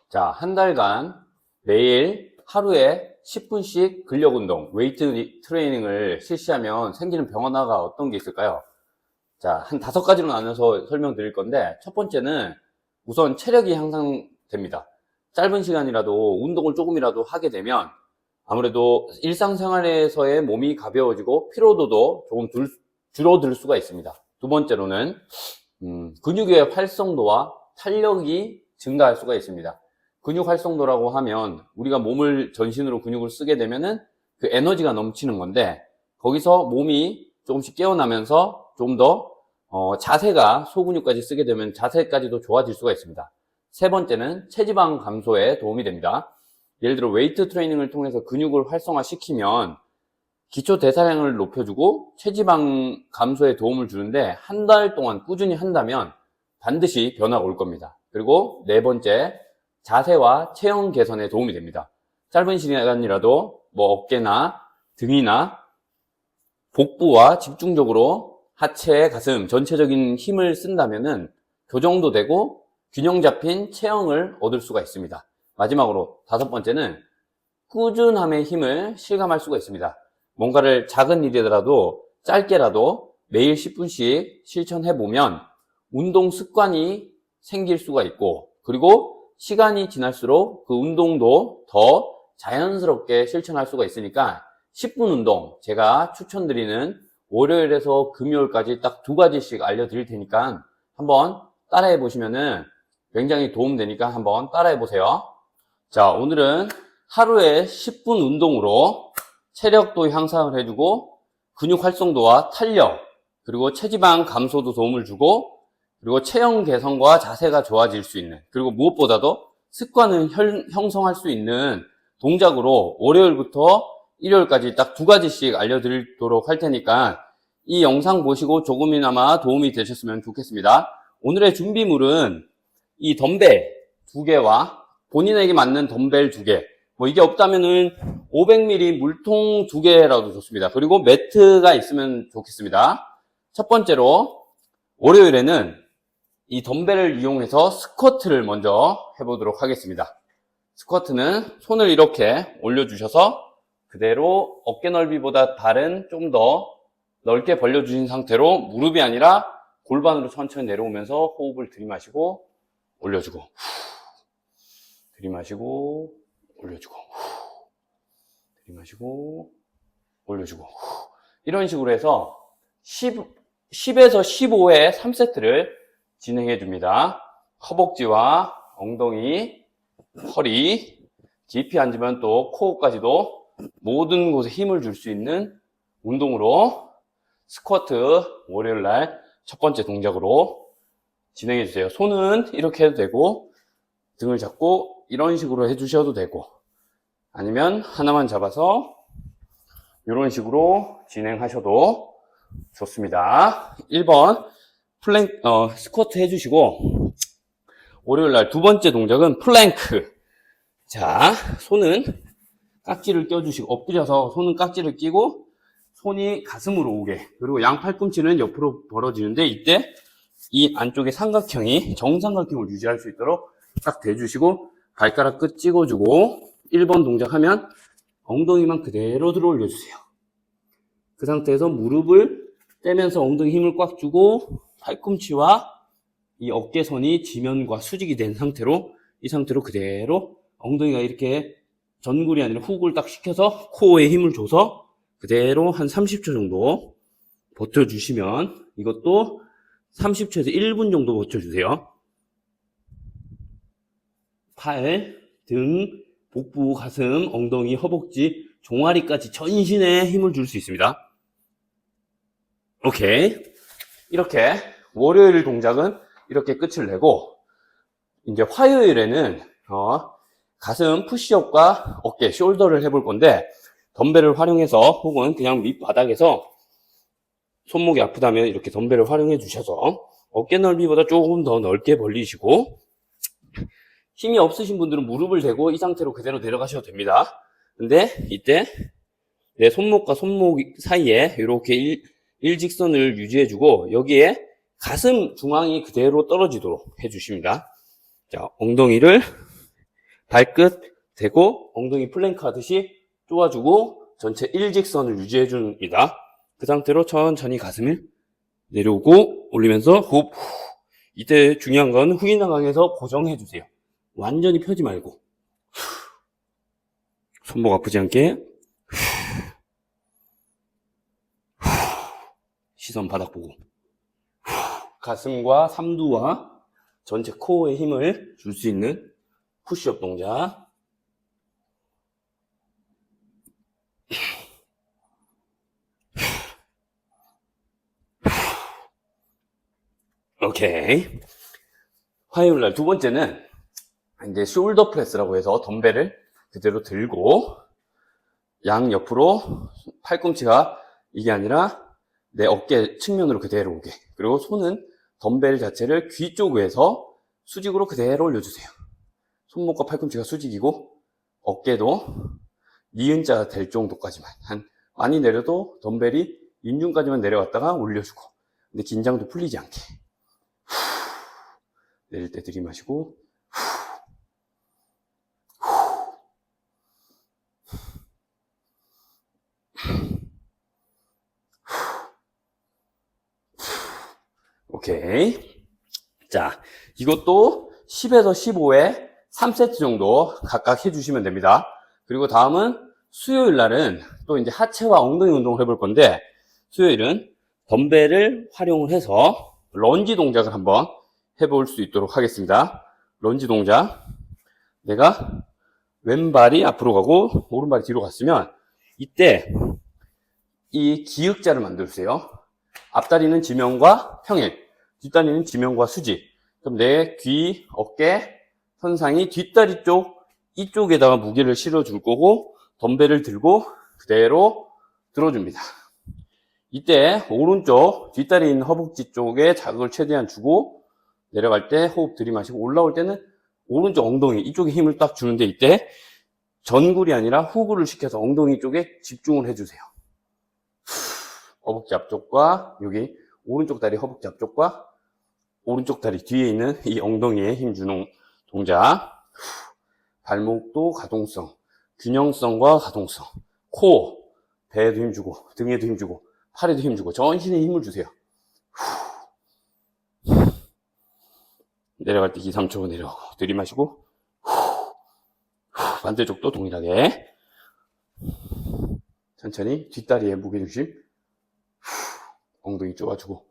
자, 한 달간 매일 하루에 10분씩 근력 운동, 웨이트 트레이닝을 실시하면 생기는 변화가 어떤 게 있을까요? 자, 한 5가지로 나눠서 설명드릴 건데, 첫 번째는 우선 체력이 향상됩니다. 짧은 시간이라도 운동을 조금이라도 하게 되면 아무래도 일상생활에서의 몸이 가벼워지고 피로도도 조금 줄어들 수가 있습니다. 두 번째로는 근육의 활성도와 탄력이 증가할 수가 있습니다. 근육 활성도라고 하면 우리가 몸을 전신으로 근육을 쓰게 되면은 그 에너지가 넘치는 건데, 거기서 몸이 조금씩 깨어나면서 좀 더 자세가 소근육까지 쓰게 되면 자세까지도 좋아질 수가 있습니다. 세 번째는 체지방 감소에 도움이 됩니다. 예를 들어 웨이트 트레이닝을 통해서 근육을 활성화시키면 기초 대사량을 높여주고 체지방 감소에 도움을 주는데, 한 달 동안 꾸준히 한다면 반드시 변화가 올 겁니다. 그리고 네 번째, 자세와 체형 개선에 도움이 됩니다. 짧은 시간이라도 어깨나 등이나 복부와 집중적으로 하체, 가슴 전체적인 힘을 쓴다면은 교정도 되고 균형 잡힌 체형을 얻을 수가 있습니다. 마지막으로 5번째는 꾸준함의 힘을 실감할 수가 있습니다. 뭔가를 작은 일이더라도 짧게라도 매일 10분씩 실천해보면 운동 습관이 생길 수가 있고, 그리고 시간이 지날수록 그 운동도 더 자연스럽게 실천할 수가 있으니까 10분 운동 제가 추천드리는 월요일에서 금요일까지 딱 2가지씩 알려드릴 테니까 한번 따라해 보시면은 굉장히 도움되니까 한번 따라해 보세요. 자, 오늘은 하루에 10분 운동으로 체력도 향상을 해주고 근육 활성도와 탄력, 그리고 체지방 감소도 도움을 주고, 그리고 체형 개선과 자세가 좋아질 수 있는, 그리고 무엇보다도 습관을 형성할 수 있는 동작으로 월요일부터 일요일까지 딱 2가지씩 알려드리도록 할 테니까 이 영상 보시고 조금이나마 도움이 되셨으면 좋겠습니다. 오늘의 준비물은 이 덤벨 2개와 본인에게 맞는 덤벨 2개, 이게 없다면은 500ml 물통 2개라도 좋습니다. 그리고 매트가 있으면 좋겠습니다. 첫 번째로 월요일에는 이 덤벨을 이용해서 스쿼트를 먼저 해보도록 하겠습니다. 스쿼트는 손을 이렇게 올려주셔서 그대로 어깨 넓이보다 발은 좀 더 넓게 벌려주신 상태로 무릎이 아니라 골반으로 천천히 내려오면서 호흡을 들이마시고 올려주고, 들이마시고 올려주고, 들이마시고 올려주고, 이런 식으로 해서 10에서 15회 3세트를 진행해 줍니다. 허벅지와 엉덩이, 허리, 깊이 앉으면 또 코까지도 모든 곳에 힘을 줄 수 있는 운동으로 스쿼트 월요일날 첫 번째 동작으로 진행해 주세요. 손은 이렇게 해도 되고 등을 잡고 이런 식으로 해주셔도 되고, 아니면 하나만 잡아서 이런 식으로 진행하셔도 좋습니다. 1번 스쿼트 해주시고, 월요일날 2번째 동작은 플랭크. 자, 손은 깍지를 껴주시고 엎드려서 손은 깍지를 끼고 손이 가슴으로 오게, 그리고 양 팔꿈치는 옆으로 벌어지는데 이때 이 안쪽에 삼각형이 정삼각형을 유지할 수 있도록 딱 대주시고 발가락 끝 찍어주고 1번 동작하면 엉덩이만 그대로 들어 올려주세요. 그 상태에서 무릎을 떼면서 엉덩이 힘을 꽉 주고 팔꿈치와 이 어깨선이 지면과 수직이 된 상태로, 이 상태로 그대로 엉덩이가 이렇게 전굴이 아니라 훅을 딱 시켜서 코어에 힘을 줘서 그대로 한 30초 정도 버텨주시면, 이것도 30초에서 1분 정도 버텨주세요. 팔, 등, 복부, 가슴, 엉덩이, 허벅지, 종아리까지 전신에 힘을 줄 수 있습니다. 오케이. 이렇게 월요일 동작은 이렇게 끝을 내고, 이제 화요일에는 가슴 푸시업과 어깨 숄더를 해볼 건데, 덤벨을 활용해서 혹은 그냥 밑바닥에서 손목이 아프다면 이렇게 덤벨을 활용해 주셔서 어깨 넓이보다 조금 더 넓게 벌리시고, 힘이 없으신 분들은 무릎을 대고 이 상태로 그대로 내려가셔도 됩니다. 근데 이때 내 손목과 손목 사이에 이렇게 일직선을 유지해주고 여기에 가슴 중앙이 그대로 떨어지도록 해주십니다. 자, 엉덩이를 발끝 대고 엉덩이 플랭크 하듯이 쪼아주고 전체 일직선을 유지해 줍니다. 그 상태로 천천히 가슴을 내려오고 올리면서 호흡. 이때 중요한 건 후인하강에서 고정해 주세요. 완전히 펴지 말고. 손목 아프지 않게. 시선 바닥 보고. 가슴과 삼두와 전체 코어에 힘을 줄 수 있는 푸시업 동작. 오케이. 화요일 날 두 번째는 이제 숄더 프레스라고 해서 덤벨을 그대로 들고 양 옆으로 팔꿈치가 이게 아니라 내 어깨 측면으로 그대로 오게. 그리고 손은 덤벨 자체를 귀 쪽에서 수직으로 그대로 올려주세요. 손목과 팔꿈치가 수직이고 어깨도 니은자가 될 정도까지만 많이 내려도 덤벨이 인중까지만 내려갔다가 올려주고 근데 긴장도 풀리지 않게 내릴 때 들이마시고 오케이. 자, 이것도 10에서 15에 3세트 정도 각각 해주시면 됩니다. 그리고 다음은 수요일 날은 또 이제 하체와 엉덩이 운동을 해볼 건데 수요일은 덤벨을 활용을 해서 런지 동작을 한번 해볼 수 있도록 하겠습니다. 런지 동작. 내가 왼발이 앞으로 가고 오른발이 뒤로 갔으면 이때 이 기역자를 만들어주세요. 앞다리는 지면과 평일, 뒷다리는 지면과 수직. 그럼 내 귀, 어깨, 선상이 뒷다리 쪽, 이쪽에다가 무게를 실어줄 거고 덤벨을 들고 그대로 들어줍니다. 이때 오른쪽 뒷다리 있는 허벅지 쪽에 자극을 최대한 주고 내려갈 때 호흡 들이마시고 올라올 때는 오른쪽 엉덩이 이쪽에 힘을 딱 주는데 이때 전굴이 아니라 후굴을 시켜서 엉덩이 쪽에 집중을 해주세요. 허벅지 앞쪽과 여기 오른쪽 다리 허벅지 앞쪽과 오른쪽 다리 뒤에 있는 이 엉덩이에 힘 주는 동작. 발목도 가동성, 균형성과 가동성. 코, 배에도 힘주고 등에도 힘주고 팔에도 힘주고 전신에 힘을 주세요. 내려갈 때 2, 3초 내려오고 들이마시고 반대쪽도 동일하게 천천히 뒷다리에 무게중심 엉덩이 쪼아주고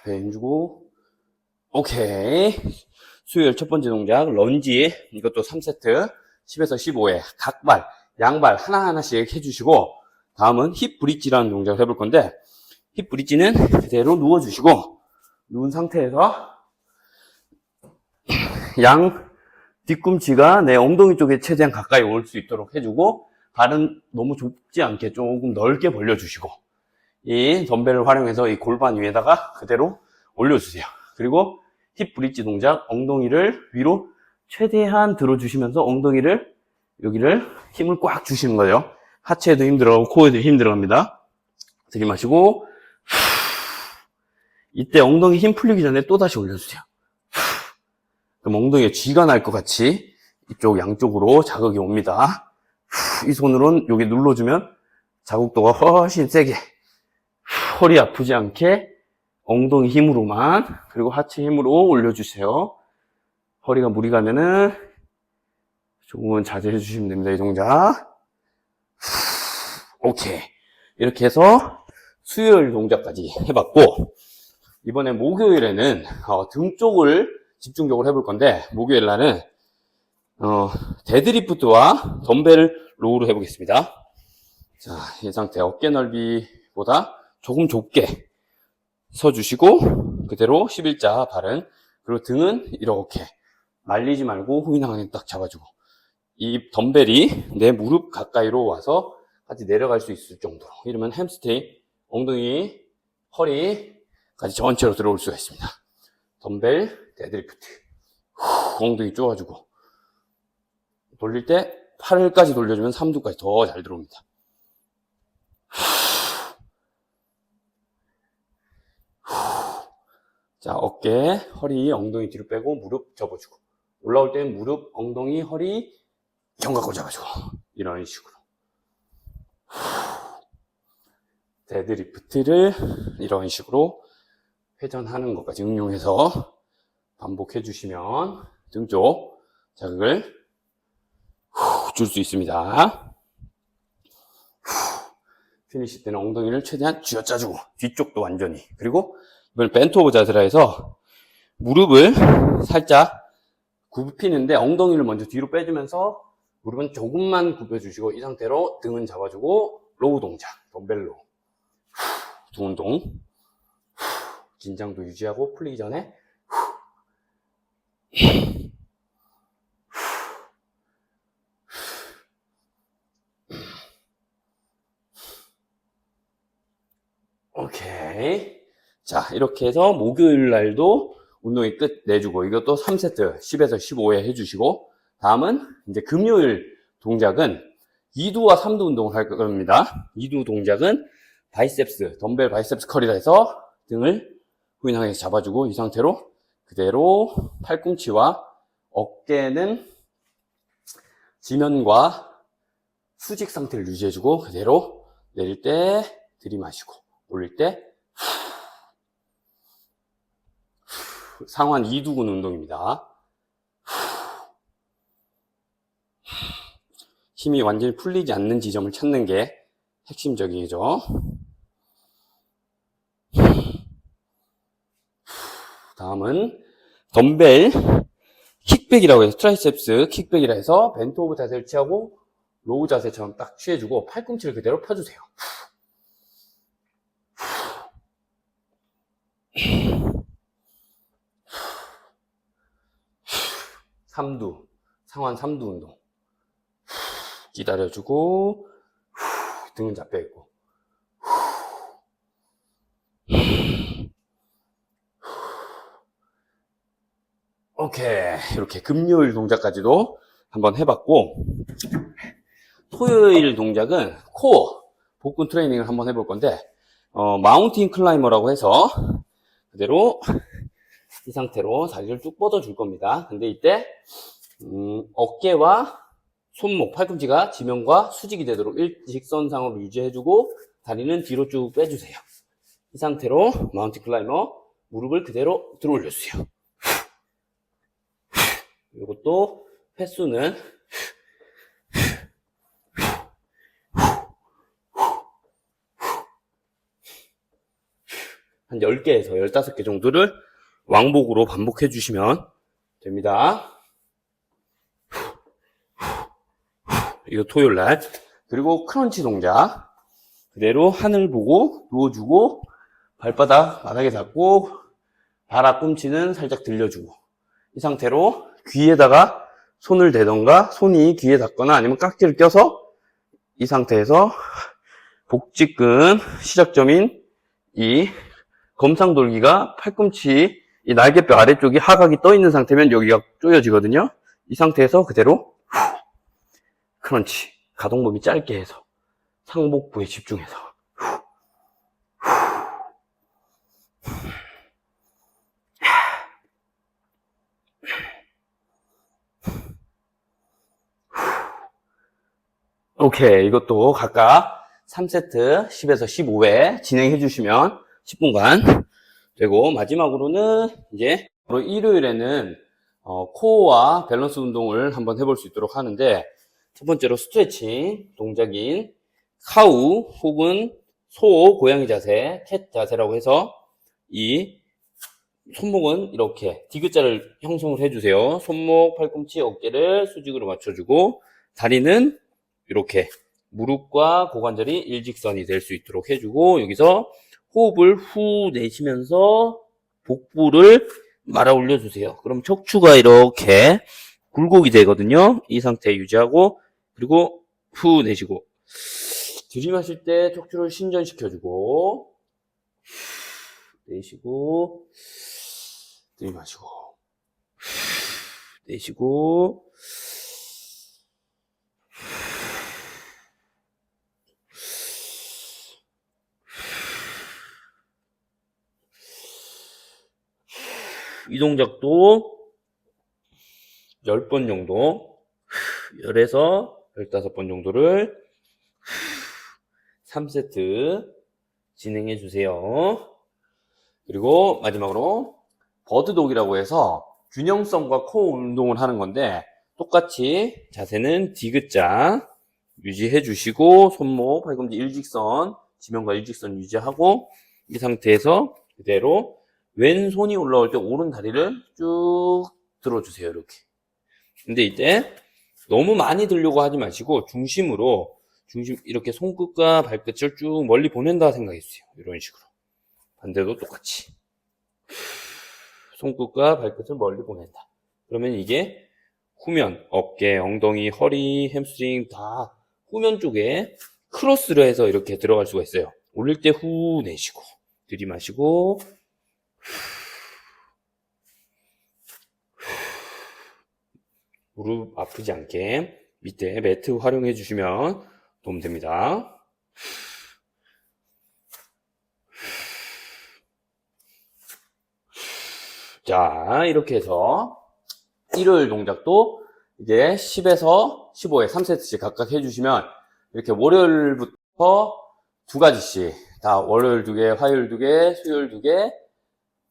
배 힘주고 오케이. 수요일 첫 번째 동작 런지 이것도 3세트 10에서 15회 각발 양발 하나하나씩 해주시고 다음은 힙 브릿지라는 동작을 해볼 건데 힙 브릿지는 그대로 누워주시고 누운 상태에서 양 뒤꿈치가 내 엉덩이 쪽에 최대한 가까이 올 수 있도록 해주고 발은 너무 좁지 않게 조금 넓게 벌려주시고 이 덤벨을 활용해서 이 골반 위에다가 그대로 올려주세요. 그리고 힙 브릿지 동작 엉덩이를 위로 최대한 들어주시면서 엉덩이를 여기를 힘을 꽉 주시는 거예요. 하체에도 힘 들어가고 코에도 힘 들어갑니다. 들이마시고 이때 엉덩이 힘 풀리기 전에 또다시 올려주세요. 그럼 엉덩이에 쥐가 날 것 같이 이쪽 양쪽으로 자극이 옵니다. 이 손으로는 여기 눌러주면 자극도가 훨씬 세게 허리 아프지 않게 엉덩이 힘으로만 그리고 하체 힘으로 올려주세요. 허리가 무리 가면은 조금은 자제해 주시면 됩니다. 이 동작. 오케이. 이렇게 해서 수요일 동작까지 해봤고 이번에 목요일에는 등 쪽을 집중적으로 해볼 건데 목요일 날은 데드리프트와 덤벨 로우를 해보겠습니다. 자, 이 상태 어깨 넓이보다 조금 좁게 서주시고 그대로 11자 발은 그리고 등은 이렇게 말리지 말고 후인항에 딱 잡아주고 이 덤벨이 내 무릎 가까이로 와서 같이 내려갈 수 있을 정도로 이러면 햄스트링, 엉덩이, 허리까지 전체로 들어올 수가 있습니다. 덤벨 데드리프트 엉덩이 쪼아주고 돌릴 때 8까지 돌려주면 3두까지 더 잘 들어옵니다. 자, 어깨, 허리, 엉덩이 뒤로 빼고 무릎 접어주고, 올라올 때는 무릎, 엉덩이, 허리 견갑골 잡아주고, 이런 식으로. 데드리프트를 이런 식으로 회전하는 것까지 응용해서 반복해 주시면 등 쪽 자극을 줄 수 있습니다. 피니시 때는 엉덩이를 최대한 쥐어짜주고, 뒤쪽도 완전히. 그리고 이번엔 벤트 오브 자세라 해서 무릎을 살짝 굽히는데 엉덩이를 먼저 뒤로 빼주면서 무릎은 조금만 굽혀주시고, 이 상태로 등은 잡아주고, 로우 동작, 덤벨로 두 운동. 긴장도 유지하고 풀리기 전에 오케이. 자, 이렇게 해서 목요일 날도 운동이 끝 내주고, 이것도 3세트 10에서 15회 해주시고, 다음은 이제 금요일 동작은 2두와 3두 운동을 할 겁니다. 2두 동작은 바이셉스, 덤벨 바이셉스 컬이라 해서 등을 후인항에서 잡아주고, 이 상태로 그대로 팔꿈치와 어깨는 지면과 수직 상태를 유지해주고, 그대로 내릴 때 들이마시고, 올릴 때 상완 2두근 운동입니다. 힘이 완전히 풀리지 않는 지점을 찾는 게 핵심적이죠. 다음은 덤벨 킥백이라고 해서, 트라이셉스 킥백이라 해서 벤트 오브 자세를 취하고 로우 자세처럼 딱 취해주고 팔꿈치를 그대로 펴주세요. 3두, 상완 3두 운동. 기다려주고, 등은 잡혀있고. 오케이. 이렇게 금요일 동작까지도 한번 해봤고, 토요일 동작은 코어, 복근 트레이닝을 한번 해볼 건데, 마운틴 클라이머라고 해서 그대로 이 상태로 다리를 쭉 뻗어줄 겁니다. 근데 이때 어깨와 손목, 팔꿈치가 지면과 수직이 되도록 일직선상으로 유지해주고, 다리는 뒤로 쭉 빼주세요. 이 상태로 마운틴 클라이머, 무릎을 그대로 들어 올려주세요. 이것도 횟수는 한 10개에서 15개 정도를 왕복으로 반복해 주시면 됩니다. 이거 토요일 날. 그리고 크런치 동작. 그대로 하늘 보고 누워주고, 발바닥 바닥에 닿고, 발 앞꿈치는 살짝 들려주고, 이 상태로 귀에다가 손을 대던가, 손이 귀에 닿거나 아니면 깍지를 껴서 이 상태에서 복직근 시작점인 이 검상돌기가 팔꿈치 이 날개뼈 아래쪽이 하각이 떠 있는 상태면 여기가 조여지거든요. 이 상태에서 그대로 크런치, 가동범위 짧게 해서 상복부에 집중해서 오케이. 이것도 각각 3세트 10에서 15회 진행해 주시면 10분간 되고, 마지막으로는 이제 일요일에는 코어와 밸런스 운동을 한번 해볼 수 있도록 하는데, 첫 번째로 스트레칭 동작인 카우 혹은 소 고양이 자세, 캣 자세라고 해서 이 손목은 이렇게 디귿자를 형성을 해주세요. 손목, 팔꿈치, 어깨를 수직으로 맞춰주고, 다리는 이렇게 무릎과 고관절이 일직선이 될 수 있도록 해주고, 여기서 호흡을 후 내쉬면서 복부를 말아 올려주세요. 그럼 척추가 이렇게 굴곡이 되거든요. 이 상태 유지하고, 그리고 후 내쉬고, 들이마실 때 척추를 신전시켜주고, 내쉬고, 들이마시고, 내쉬고, 이 동작도 10번 정도, 열에서 15번 정도를 3세트 진행해 주세요. 그리고 마지막으로 버드독이라고 해서 균형성과 코어 운동을 하는 건데, 똑같이 자세는 디귿자 유지해 주시고, 손목, 팔꿈치 일직선, 지면과 일직선 유지하고, 이 상태에서 그대로 왼손이 올라올 때 오른 다리를 쭉 들어주세요. 이렇게. 근데 이때 너무 많이 들려고 하지 마시고 중심 이렇게 손끝과 발끝을 쭉 멀리 보낸다 생각해주세요. 이런 식으로. 반대도 똑같이 손끝과 발끝을 멀리 보낸다. 그러면 이게 후면, 어깨, 엉덩이, 허리, 햄스트링 다 후면 쪽에 크로스를 해서 이렇게 들어갈 수가 있어요. 올릴 때 후 내쉬고 들이마시고 무릎 아프지 않게 밑에 매트 활용해 주시면 도움됩니다. 자, 이렇게 해서 일요일 동작도 이제 10에서 15에 3세트씩 각각 해주시면 이렇게 월요일부터 2가지씩 다 월요일 2개, 화요일 2개, 수요일 2개,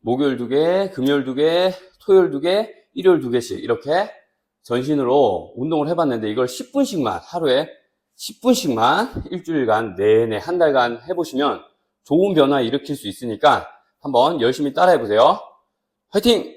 목요일 2개, 금요일 2개, 토요일 2개, 일요일 2개씩 이렇게 전신으로 운동을 해봤는데 이걸 10분씩만 하루에 10분씩만 일주일간 내내 한 달간 해보시면 좋은 변화 일으킬 수 있으니까 한번 열심히 따라해보세요. 화이팅!